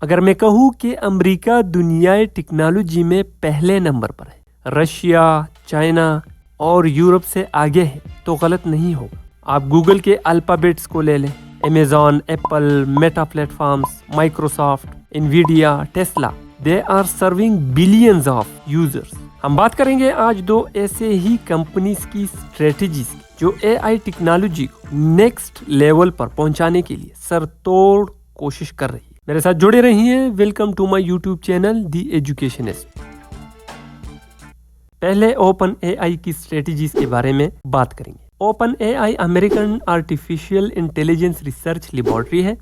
اگر میں کہوں کہ امریکہ دنیائے ٹیکنالوجی میں پہلے نمبر پر ہے، رشیا، چائنا اور یورپ سے آگے ہے، تو غلط نہیں ہوگا۔ آپ گوگل کے الفابیٹس کو لے لیں، Amazon, Apple, Meta plate forms, Microsoft, Nvidia, Tesla, they are serving billions of users. ہم بات کریں گے آج دو ایسے ہی کمپنیز کی اسٹریٹجیز کی جو اے آئی ٹیکنالوجی کو نیکسٹ لیول پر پہنچانے کے لیے سر توڑ کوشش کر رہی ہے۔ میرے ساتھ جڑے رہیے، welcome to my YouTube channel the educationist. پہلے اوپن اے آئی کی اسٹریٹجیز کے بارے میں بات کریں گے۔ OpenAI American artificial intelligence research laboratory ہے۔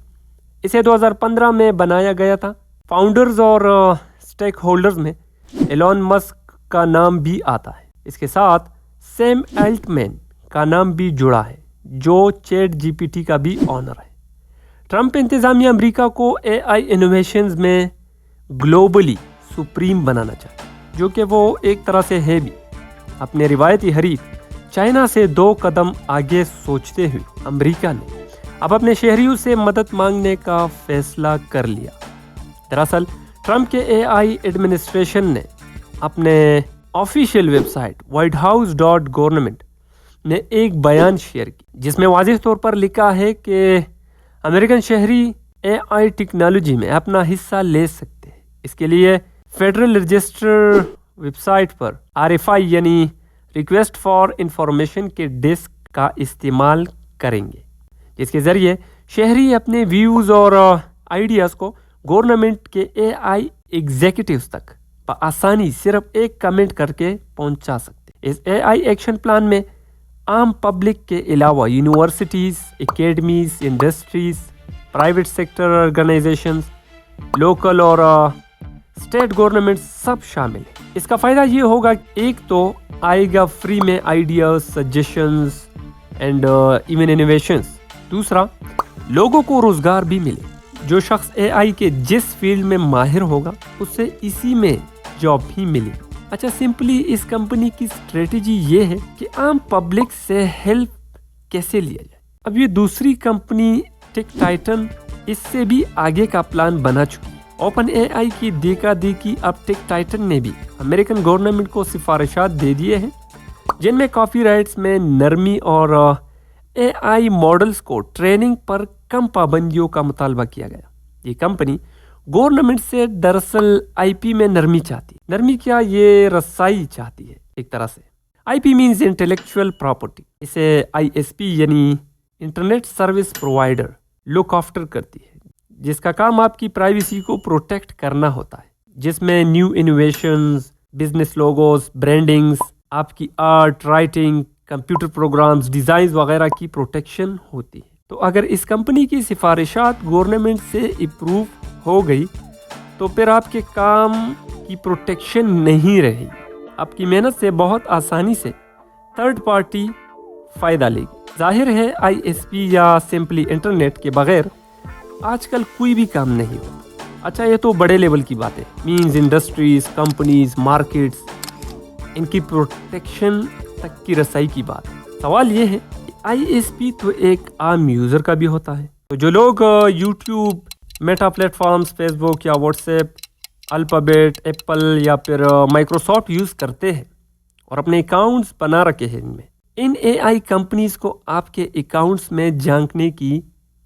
اسے 2015 میں بنایا گیا تھا۔ فاؤنڈرز اور اسٹیک ہولڈرز میں ایلون مسک کا نام بھی آتا ہے۔ اس کے ساتھ سیم الٹمین کا نام بھی جڑا ہے جو چیٹ جی پی ٹی کا بھی آنر ہے۔ ٹرمپ انتظامیہ امریکہ کو اے آئی انوویشنز میں گلوبلی سپریم بنانا چاہتا ہے، جو کہ وہ ایک طرح سے ہے بھی۔ اپنے روایتی حریف چائنا سے 2 قدم آگے سوچتے ہوئے امریکہ نے اب اپنے شہریوں سے مدد مانگنے کا فیصلہ کر لیا۔ دراصل ٹرمپ کے اے آئی ایڈمنسٹریشن نے اپنے آفیشیل ویب سائٹ whitehouse.government میں ایک بیان شیئر کی جس میں واضح طور پر لکھا ہے کہ امریکن شہری اے آئی ٹیکنالوجی میں اپنا حصہ لے سکتے ہیں۔ اس کے لیے فیڈرل رجسٹر ویب سائٹ پر RFI یعنی ریکویسٹ فار انفارمیشن کے ڈیسک کا استعمال کریں گے، جس کے ذریعے شہری اپنے ویوز اور آئیڈیاز کو گورنمنٹ کے اے آئی ایگزیکٹوز تک بآسانی صرف ایک کمنٹ کر کے پہنچا سکتے۔ اس اے آئی ایکشن پلان میں عام پبلک کے علاوہ universities, academies, industries, private sector organisations, local اور اسٹیٹ گورنمنٹ سب شامل ہیں۔ اس کا فائدہ یہ ہوگا کہ ایک تو آئے گا فری میں ideas, suggestions and even innovations. دوسرا، لوگوں کو روزگار بھی ملے۔ جو شخص اے آئی کے جس فیلڈ میں ماہر ہوگا اس سے اسی میں جاب بھی ملے۔ اچھا، سمپلی اس کمپنی کی اسٹریٹجی یہ ہے کہ عام پبلک سے ہیلپ کیسے لیا جائے۔ اب یہ دوسری کمپنی ٹیک ٹائٹن اس سے بھی آگے کا پلان بنا چکی ہے۔ اوپن اے آئی کی دیکھا دیکھی اب ٹیک ٹائٹن نے بھی امریکن گورنمنٹ کو سفارشات دے دیے ہیں جن میں کاپی رائٹس میں نرمی اور اے آئی ماڈلز کو ٹریننگ پر کم پابندیوں کا مطالبہ کیا گیا۔ یہ کمپنی گورنمنٹ سے دراصل آئی پی میں نرمی چاہتی ہے۔ نرمی کیا، یہ رسائی چاہتی ہے ایک طرح سے۔ I P means intellectual property. اسے آئی ایس پی یعنی internet service provider look after کرتی ہے، جس کا کام آپ کی پرائیویسی کو پروٹیکٹ کرنا ہوتا ہے، جس میں نیو انوویشنز، بزنس لوگوز، برانڈنگز، آپ کی art, writing, computer programs, designs وغیرہ کی پروٹیکشن ہوتی ہے۔ تو اگر اس کمپنی کی سفارشات گورنمنٹ سے اپروو ہو گئی تو پھر آپ کے کام کی پروٹیکشن نہیں رہی۔ آپ کی محنت سے بہت آسانی سے تھرڈ پارٹی فائدہ لے گی۔ ظاہر ہے آئی ایس پی یا سمپلی انٹرنیٹ کے بغیر آج کل کوئی بھی کام نہیں ہوتا۔ اچھا، یہ تو بڑے لیول کی بات ہے، مینز انڈسٹریز، کمپنیز، مارکیٹس، ان کی پروٹیکشن تک کی رسائی کی بات ہے۔ سوال یہ ہے کہ آئی ایس پی تو ایک عام یوزر کا بھی ہوتا ہے۔ تو جو لوگ YouTube, Meta plate Facebook بک یا واٹس ایپ، الفابیٹ، ایپل یا پھر مائکروسافٹ یوز کرتے ہیں اور اپنے اکاؤنٹس بنا رکھے ہیں، ان اے آئی کمپنیز کو آپ کے اکاؤنٹس میں جھانکنے کی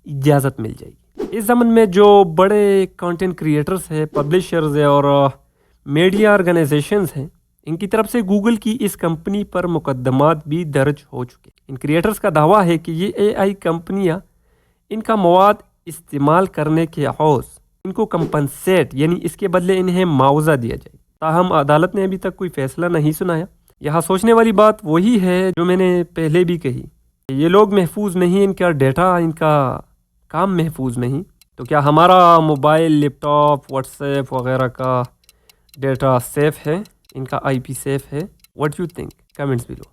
اجازت مل جائے گی۔ اس زمن میں جو بڑے کانٹینٹ کریٹرز ہیں، پبلشرز ہیں اور میڈیا آرگنائزیشنز ہیں، ان کی طرف سے گوگل کی اس کمپنی پر مقدمات بھی درج ہو چکے۔ ان کریٹرز کا دعویٰ ہے کہ یہ اے آئی کمپنیاں ان کا مواد استعمال کرنے کے عوض ان کو کمپنسیٹ یعنی اس کے بدلے انہیں معاوضہ دیا جائے۔ تاہم عدالت نے ابھی تک کوئی فیصلہ نہیں سنایا۔ یہاں سوچنے والی بات وہی ہے جو میں نے پہلے بھی کہی، یہ لوگ محفوظ نہیں، ان کا ڈیٹا، ان کا کام محفوظ نہیں، تو کیا ہمارا mobile, laptop, WhatsApp وغیرہ کا ڈیٹا سیف ہے، ان کا آئی پی سیف ہے؟ What you think? Comments blue.